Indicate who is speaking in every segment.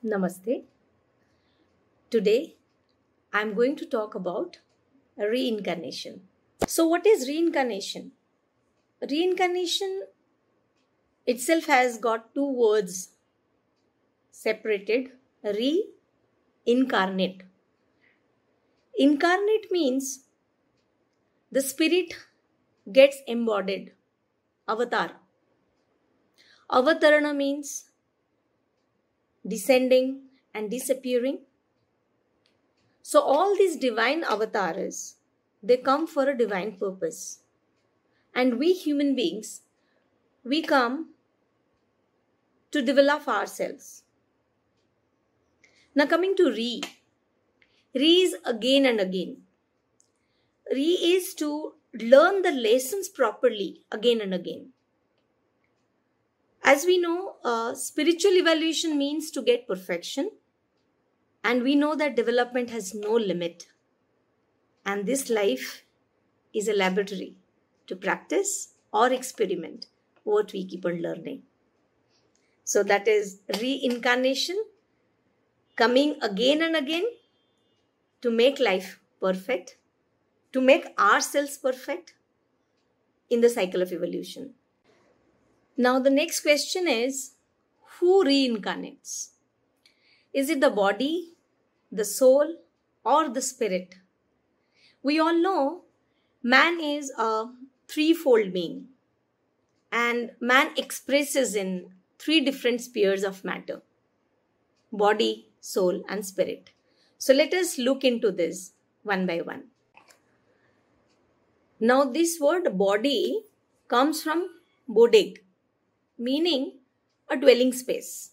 Speaker 1: Namaste. Today I'm going to talk about reincarnation. So, what is reincarnation? Reincarnation itself has got two words separated: reincarnate. Incarnate means the spirit gets embodied, avatar. Avatarana means descending and disappearing. So, all these divine avatars, they come for a divine purpose. And we human beings, we come to develop ourselves. Now, coming to re is again and again. Re is to learn the lessons properly again and again. As we know, spiritual evaluation means to get perfection, and we know that development has no limit. And this life is a laboratory to practice or experiment what we keep on learning. So that is reincarnation, coming again and again to make life perfect, to make ourselves perfect in the cycle of evolution. Now the next question is, who reincarnates? Is it the body, the soul, or the spirit? We all know man is a threefold being, and man expresses in three different spheres of matter: body, soul, and spirit. So let us look into this one by one. Now, this word body comes from bodeg, meaning a dwelling space.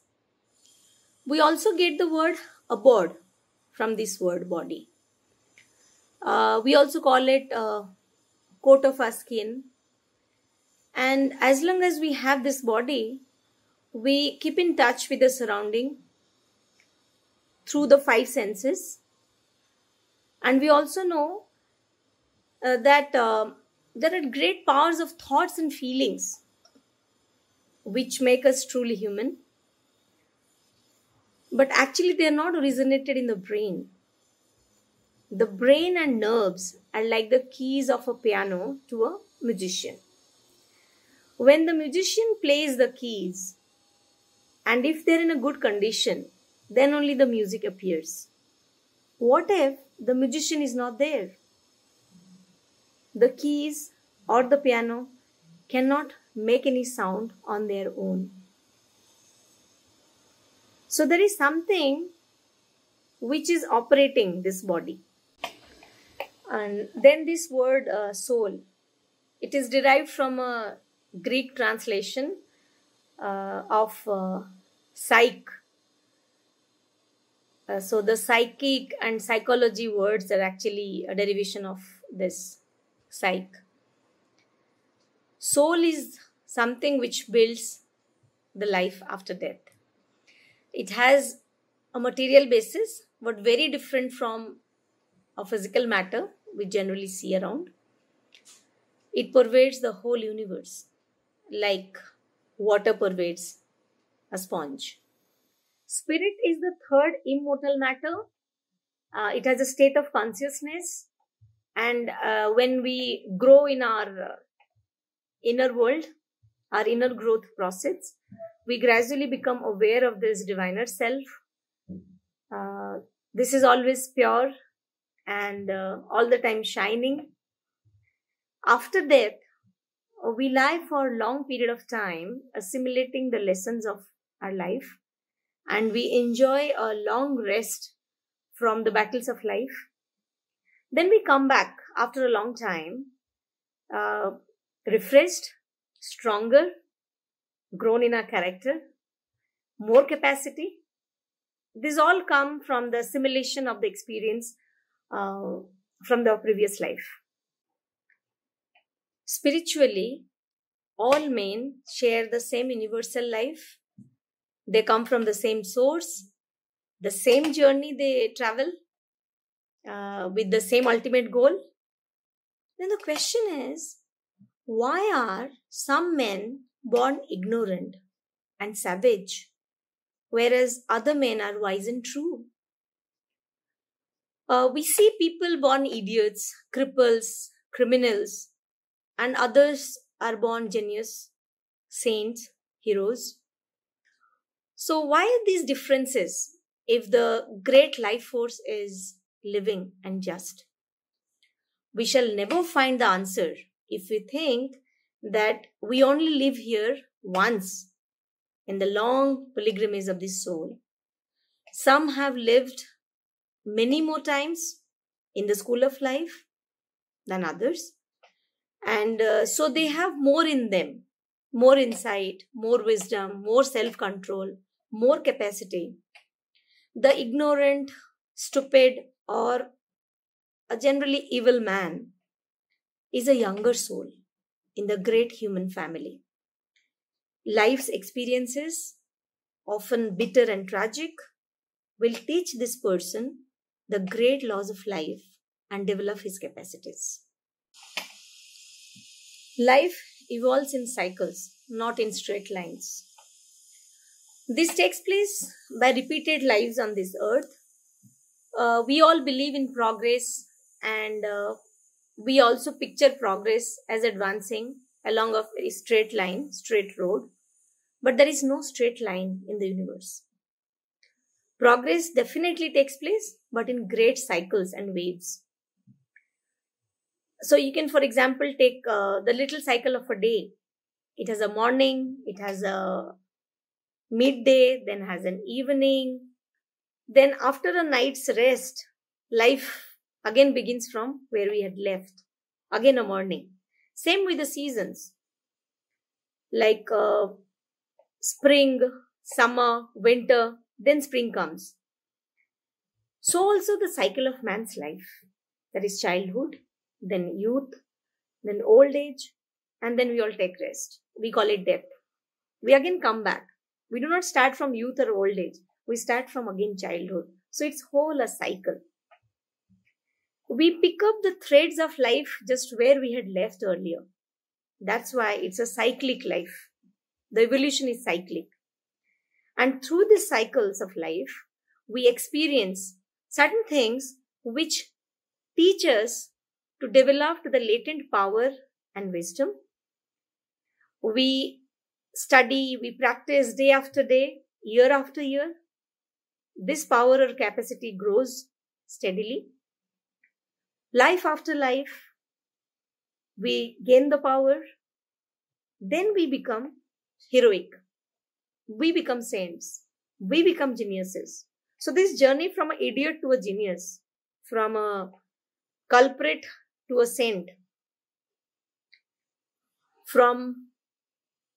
Speaker 1: We also get the word abode from this word body. We also call it coat of our skin. And as long as we have this body, we keep in touch with the surrounding through the five senses. And we also know that there are great powers of thoughts and feelings which make us truly human. But actually, they are not originated in the brain. The brain and nerves are like the keys of a piano to a musician. When the musician plays the keys, and if they're in a good condition, then only the music appears. What if the musician is not there? The keys or the piano cannot make any sound on their own. So there is something which is operating this body. And then this word soul, it is derived from a Greek translation of psyche. So the psychic and psychology words are actually a derivation of this psyche. Soul is something which builds the life after death. It has a material basis, but very different from a physical matter we generally see around. It pervades the whole universe, like water pervades a sponge. Spirit is the third immortal matter. It has a state of consciousness, and when we grow in our inner world, our inner growth process, we gradually become aware of this diviner self. This is always pure and all the time shining. After death, we lie for a long period of time assimilating the lessons of our life, and we enjoy a long rest from the battles of life. Then we come back after a long time, refreshed, stronger, grown in our character, more capacity. These all come from the assimilation of the experience from the previous life. Spiritually, all men share the same universal life. They come from the same source, the same journey they travel with the same ultimate goal. Then the question is, why are some men born ignorant and savage, whereas other men are wise and true. We see people born idiots, cripples, criminals, and others are born genius, saints, heroes. So, why are these differences if the great life force is living and just? We shall never find the answer if we think that we only live here once in the long pilgrimage of the soul. Some have lived many more times in the school of life than others, and so they have more in them, more insight, more wisdom, more self control, more capacity. The ignorant, stupid, or a generally evil man is a younger soul in the great human family. Life's experiences, often bitter and tragic, will teach this person the great laws of life and develop his capacities. Life evolves in cycles, not in straight lines. This takes place by repeated lives on this earth. We all believe in progress, and we also picture progress as advancing along a very straight line, straight road. But there is no straight line in the universe. Progress definitely takes place, but in great cycles and waves. So you can, for example, take the little cycle of a day. It has a morning, it has a midday, then has an evening. Then after a night's rest, life again begins from where we had left. Again a morning. Same with the seasons. Like spring, summer, winter, then spring comes. So also the cycle of man's life. That is childhood, then youth, then old age, and then we all take rest. We call it death. We again come back. We do not start from youth or old age. We start from again childhood. So it's whole a cycle. We pick up the threads of life just where we had left earlier. That's why it's a cyclic life. The evolution is cyclic. And through the cycles of life, we experience certain things which teach us to develop the latent power and wisdom. We study, we practice day after day, year after year. This power or capacity grows steadily. Life after life, we gain the power. Then we become heroic. We become saints. We become geniuses. So this journey from an idiot to a genius, from a culprit to a saint, from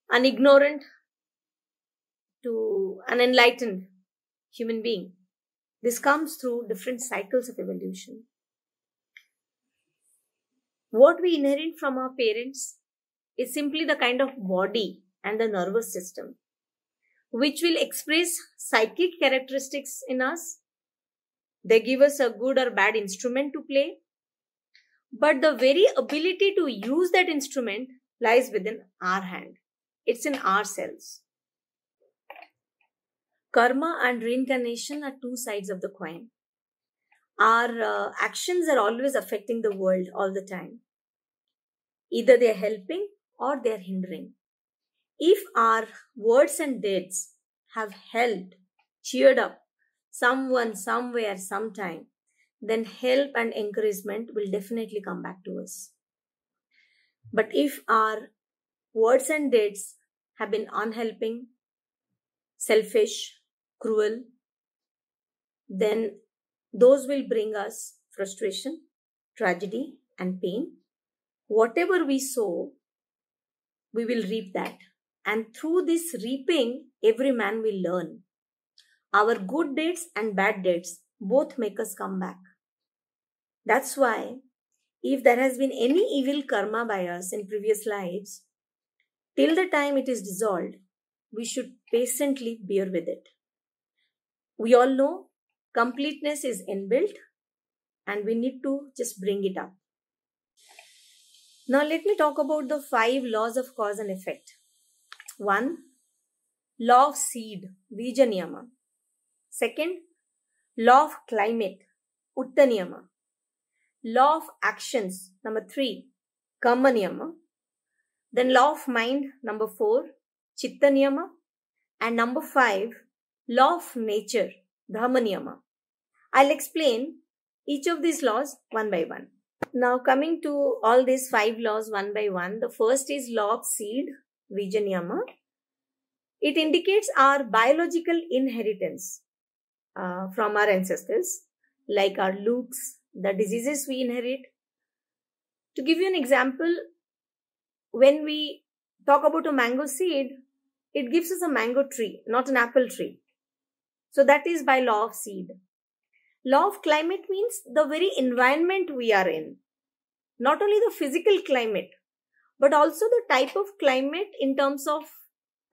Speaker 1: an ignorant to an enlightened human being, this comes through different cycles of evolution. What we inherit from our parents is simply the kind of body and the nervous system which will express psychic characteristics in us. They give us a good or bad instrument to play, but the very ability to use that instrument lies within our hand. It's in our cells. Karma and reincarnation are two sides of the coin. Our actions are always affecting the world all the time. Either they are helping or they are hindering. If our words and deeds have helped, cheered up someone, somewhere, sometime, then help and encouragement will definitely come back to us. But if our words and deeds have been unhelping, selfish, cruel, then those will bring us frustration, tragedy, and pain. Whatever we sow, we will reap that. And through this reaping, every man will learn. Our good deeds and bad deeds both make us come back. That's why, if there has been any evil karma by us in previous lives, till the time it is dissolved, we should patiently bear with it. We all know completeness is inbuilt and we need to just bring it up. Now let me talk about the 5 laws of cause and effect. 1. law of seed, Bija Niyama. Second, law of climate, Utta Niyama. Law of actions, number 3, Karma Niyama. Then law of mind, number 4, Chitta Niyama. And number 5, law of nature, Dharma Niyama. I'll explain each of these laws one by one. Now coming to all these 5 laws one by one, the first is law of seed, Bija Niyama. It indicates our biological inheritance from our ancestors, like our looks, the diseases we inherit. To give you an example, when we talk about a mango seed, it gives us a mango tree, not an apple tree. So that is by law of seed. Law of climate means the very environment we are in. Not only the physical climate, but also the type of climate in terms of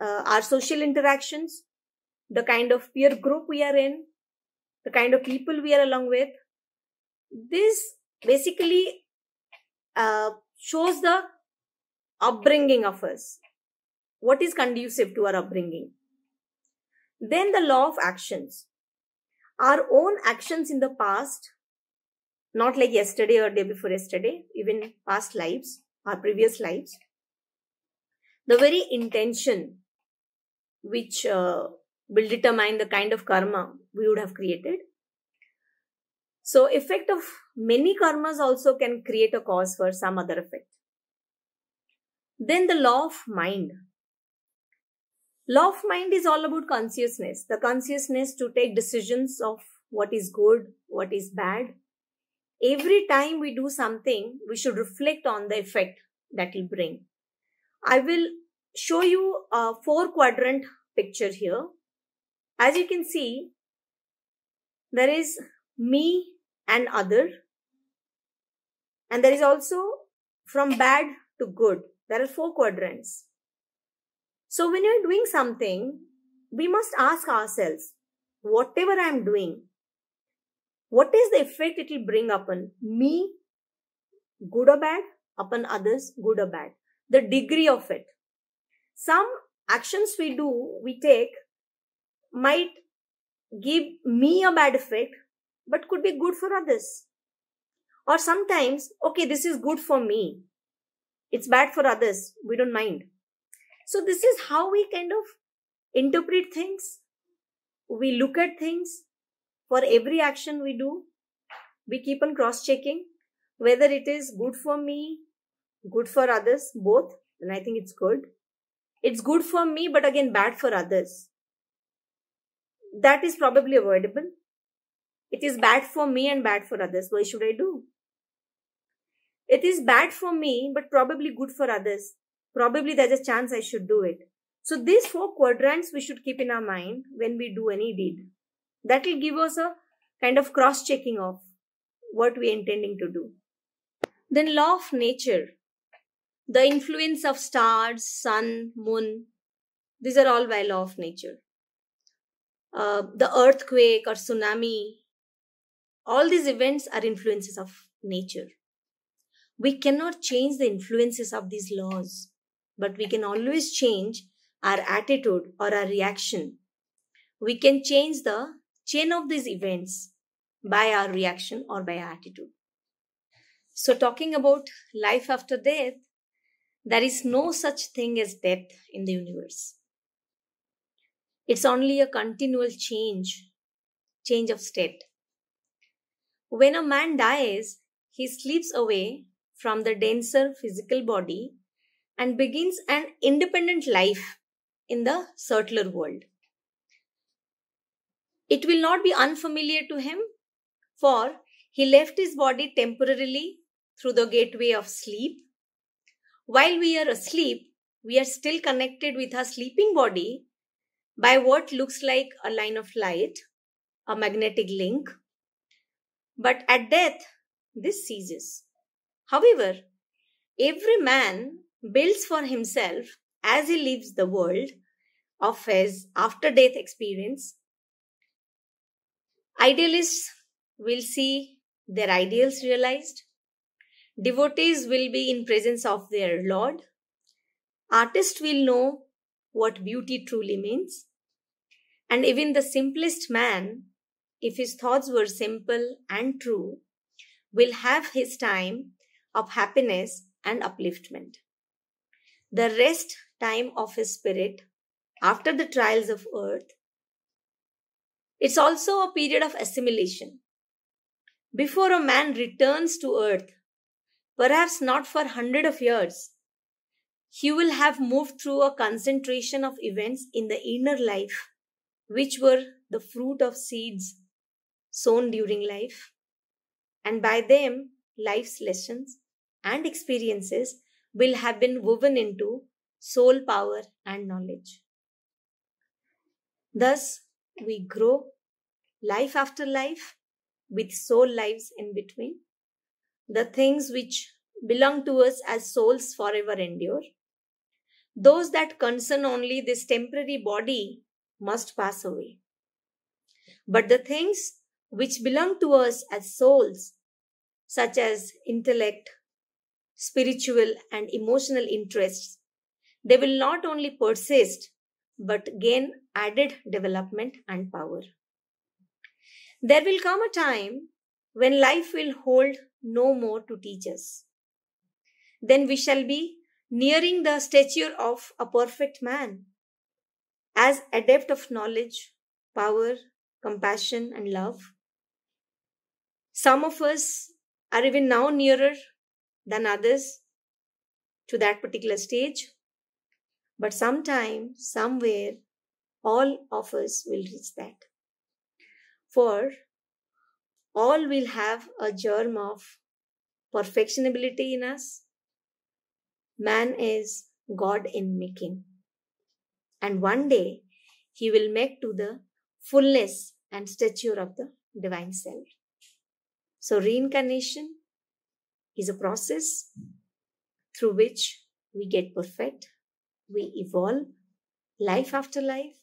Speaker 1: our social interactions, the kind of peer group we are in, the kind of people we are along with. This basically shows the upbringing of us. What is conducive to our upbringing? Then the law of actions. Our own actions in the past, not like yesterday or day before yesterday, even past lives, our previous lives. The very intention which will determine the kind of karma we would have created. So effect of many karmas also can create a cause for some other effect. Then the law of mind. Law of mind is all about consciousness. The consciousness to take decisions of what is good, what is bad. Every time we do something, we should reflect on the effect that will bring. I will show you a 4-quadrant picture here. As you can see, there is me and other. And there is also from bad to good. There are 4 quadrants. So when you're doing something, we must ask ourselves, whatever I am doing, what is the effect it will bring upon me, good or bad, upon others, good or bad, the degree of it. Some actions we take might give me a bad effect, but could be good for others. Or sometimes, okay, this is good for me, it's bad for others, we don't mind. So this is how we kind of interpret things. We look at things. For every action we do, we keep on cross-checking whether it is good for me, good for others, both. And I think it's good. It's good for me, but again bad for others. That is probably avoidable. It is bad for me and bad for others. Why should I do? It is bad for me, but probably good for others. Probably there's a chance I should do it. So these 4 quadrants we should keep in our mind when we do any deed. That will give us a kind of cross-checking of what we are intending to do. Then law of nature. The influence of stars, sun, moon. These are all by law of nature. The earthquake or tsunami. All these events are influences of nature. We cannot change the influences of these laws, but we can always change our attitude or our reaction. We can change the chain of these events by our reaction or by our attitude. So talking about life after death, there is no such thing as death in the universe. It's only a continual change of state. When a man dies, he slips away from the denser physical body and begins an independent life in the subtler world. It will not be unfamiliar to him, for he left his body temporarily through the gateway of sleep. While we are asleep, we are still connected with our sleeping body by what looks like a line of light, a magnetic link. But at death, this ceases. However, every man builds for himself, as he leaves the world, of his after-death experience. Idealists will see their ideals realized. Devotees will be in presence of their Lord. Artists will know what beauty truly means. And even the simplest man, if his thoughts were simple and true, will have his time of happiness and upliftment. The rest time of his spirit after the trials of earth, it's also a period of assimilation. Before a man returns to earth, perhaps not for 100 of years, he will have moved through a concentration of events in the inner life, which were the fruit of seeds sown during life, and by them, life's lessons and experiences will have been woven into soul power and knowledge. Thus, we grow life after life with soul lives in between. The things which belong to us as souls forever endure. Those that concern only this temporary body must pass away. But the things which belong to us as souls, such as intellect, spiritual, and emotional interests, they will not only persist but gain added development and power. There will come a time when life will hold no more to teach us. Then we shall be nearing the stature of a perfect man, as adept of knowledge, power, compassion, and love. Some of us are even now nearer than others to that particular stage, but sometime, somewhere, all of us will reach that. For all will have a germ of perfectionability in us. Man is God in making. And one day he will make to the fullness and stature of the divine self. So reincarnation is a process through which we get perfect, we evolve life after life,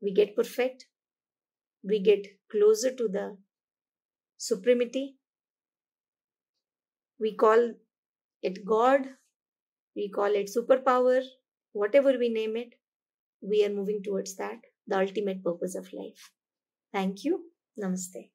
Speaker 1: we get perfect, we get closer to the supremacy. We call it God, we call it superpower, whatever we name it, we are moving towards that, the ultimate purpose of life. Thank you. Namaste.